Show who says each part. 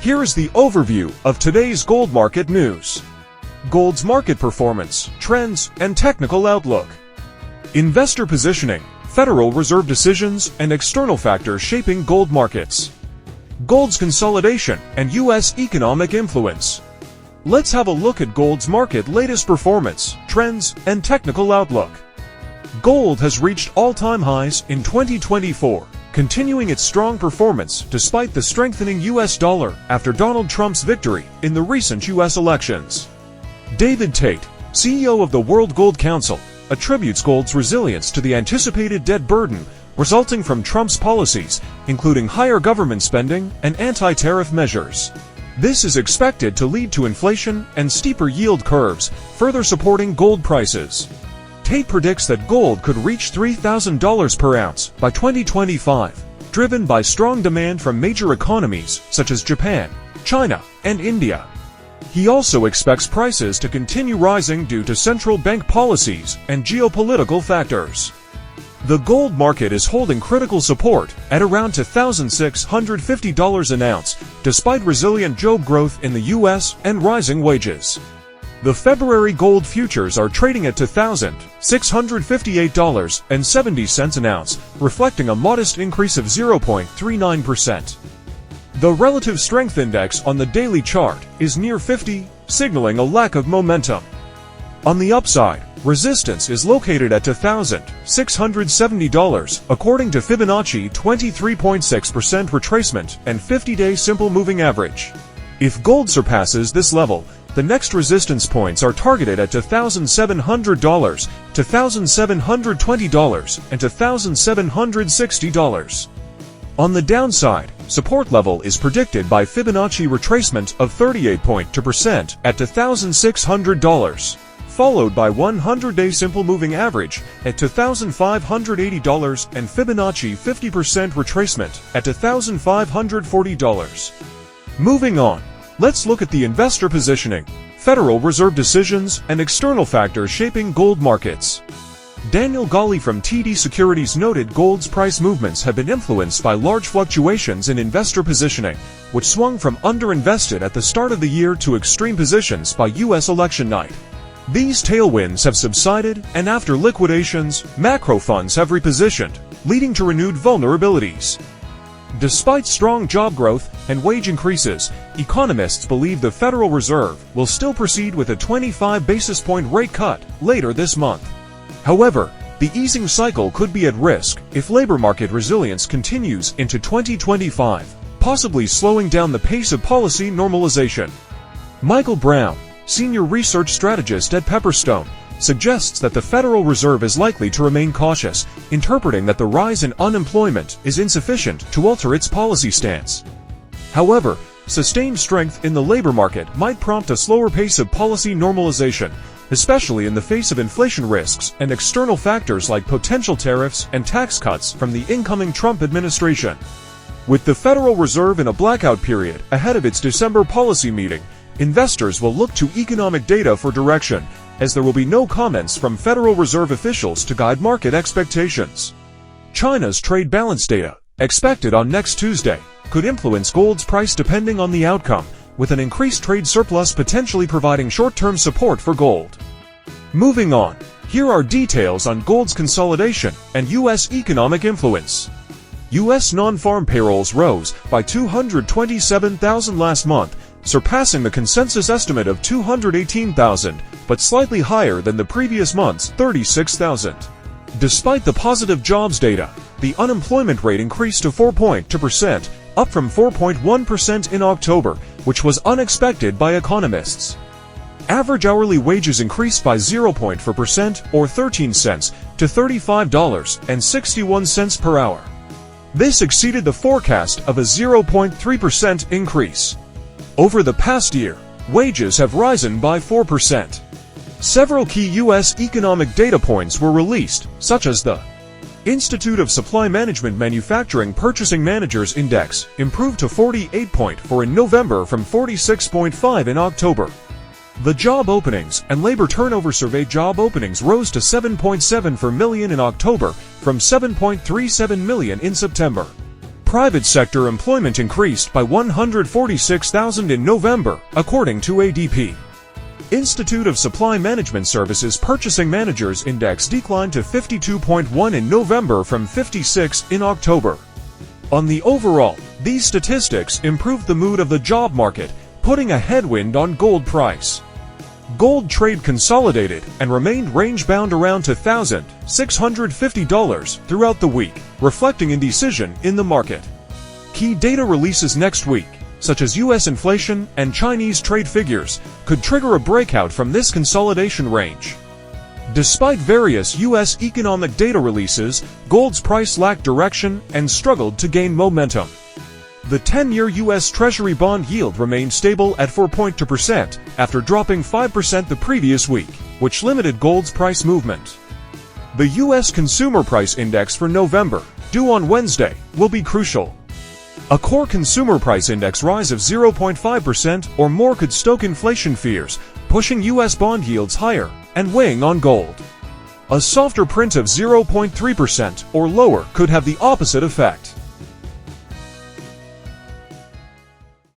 Speaker 1: Here is the overview of today's gold market news. Gold's market performance, trends, and technical outlook. Investor positioning, Federal Reserve decisions, and external factors shaping gold markets. Gold's consolidation and U.S. economic influence. Let's have a look at gold's market latest performance, trends, and technical outlook. Gold has reached all-time highs in 2024, continuing its strong performance despite the strengthening U.S. dollar after Donald Trump's victory in the recent U.S. elections. David Tate, CEO of the World Gold Council, attributes gold's resilience to the anticipated debt burden resulting from Trump's policies, including higher government spending and anti-tariff measures. This is expected to lead to inflation and steeper yield curves, further supporting gold prices. Tate predicts that gold could reach $3,000 per ounce by 2025, driven by strong demand from major economies such as Japan, China, and India. He also expects prices to continue rising due to central bank policies and geopolitical factors. The gold market is holding critical support at around $2,650 an ounce, despite resilient job growth in the U.S. and rising wages. The February gold futures are trading at $2,658.70 an ounce, reflecting a modest increase of 0.39%. The relative strength index on the daily chart is near 50, signaling a lack of momentum. On the upside, resistance is located at $2,670, according to Fibonacci 23.6% retracement and 50-day simple moving average. If gold surpasses this level, the next resistance points are targeted at $2,700, $2,720, and $2,760. On the downside, support level is predicted by Fibonacci retracement of 38.2% at $2,600, followed by 100-day simple moving average at $2,580 and Fibonacci 50% retracement at $2,540. Moving on, let's look at the investor positioning, Federal Reserve decisions, and external factors shaping gold markets. Daniel Gawley from TD Securities noted gold's price movements have been influenced by large fluctuations in investor positioning, which swung from underinvested at the start of the year to extreme positions by U.S. election night. These tailwinds have subsided, and after liquidations, macro funds have repositioned, leading to renewed vulnerabilities. Despite strong job growth and wage increases, economists believe the Federal Reserve will still proceed with a 25 basis point rate cut later this month. However, the easing cycle could be at risk if labor market resilience continues into 2025, possibly slowing down the pace of policy normalization. Michael Brown, senior research strategist at Pepperstone, suggests that the Federal Reserve is likely to remain cautious, interpreting that the rise in unemployment is insufficient to alter its policy stance. However, sustained strength in the labor market might prompt a slower pace of policy normalization, especially in the face of inflation risks and external factors like potential tariffs and tax cuts from the incoming Trump administration. With the Federal Reserve in a blackout period ahead of its December policy meeting, investors will look to economic data for direction, as there will be no comments from Federal Reserve officials to guide market expectations. China's trade balance data, expected on next Tuesday, could influence gold's price depending on the outcome, with an increased trade surplus potentially providing short-term support for gold. Moving on, here are details on gold's consolidation and U.S. economic influence. U.S. non-farm payrolls rose by 227,000 last month, surpassing the consensus estimate of 218,000, but slightly higher than the previous month's 36,000. Despite the positive jobs data, the unemployment rate increased to 4.2%, up from 4.1% in October, which was unexpected by economists. Average hourly wages increased by 0.4% or 13 cents to $35.61 per hour. This exceeded the forecast of a 0.3% increase. Over the past year, wages have risen by 4%. Several key U.S. economic data points were released, such as the Institute of Supply Management Manufacturing Purchasing Managers Index improved to 48.4 in November from 46.5 in October. The job openings and labor turnover survey job openings rose to 7.7 million in October from 7.37 million in September. Private sector employment increased by 146,000 in November, according to ADP. Institute of Supply Management Services Purchasing Managers Index declined to 52.1 in November from 56 in October. On the overall, these statistics improved the mood of the job market, putting a headwind on gold price. Gold trade consolidated and remained range-bound around $2,650 throughout the week, reflecting indecision in the market. Key data releases next week, such as U.S. inflation and Chinese trade figures, could trigger a breakout from this consolidation range. Despite various U.S. economic data releases, gold's price lacked direction and struggled to gain momentum. The 10-year U.S. Treasury bond yield remained stable at 4.2% after dropping 5% the previous week, which limited gold's price movement. The U.S. Consumer Price Index for November, due on Wednesday, will be crucial. A core consumer price index rise of 0.5% or more could stoke inflation fears, pushing U.S. bond yields higher and weighing on gold. A softer print of 0.3% or lower could have the opposite effect.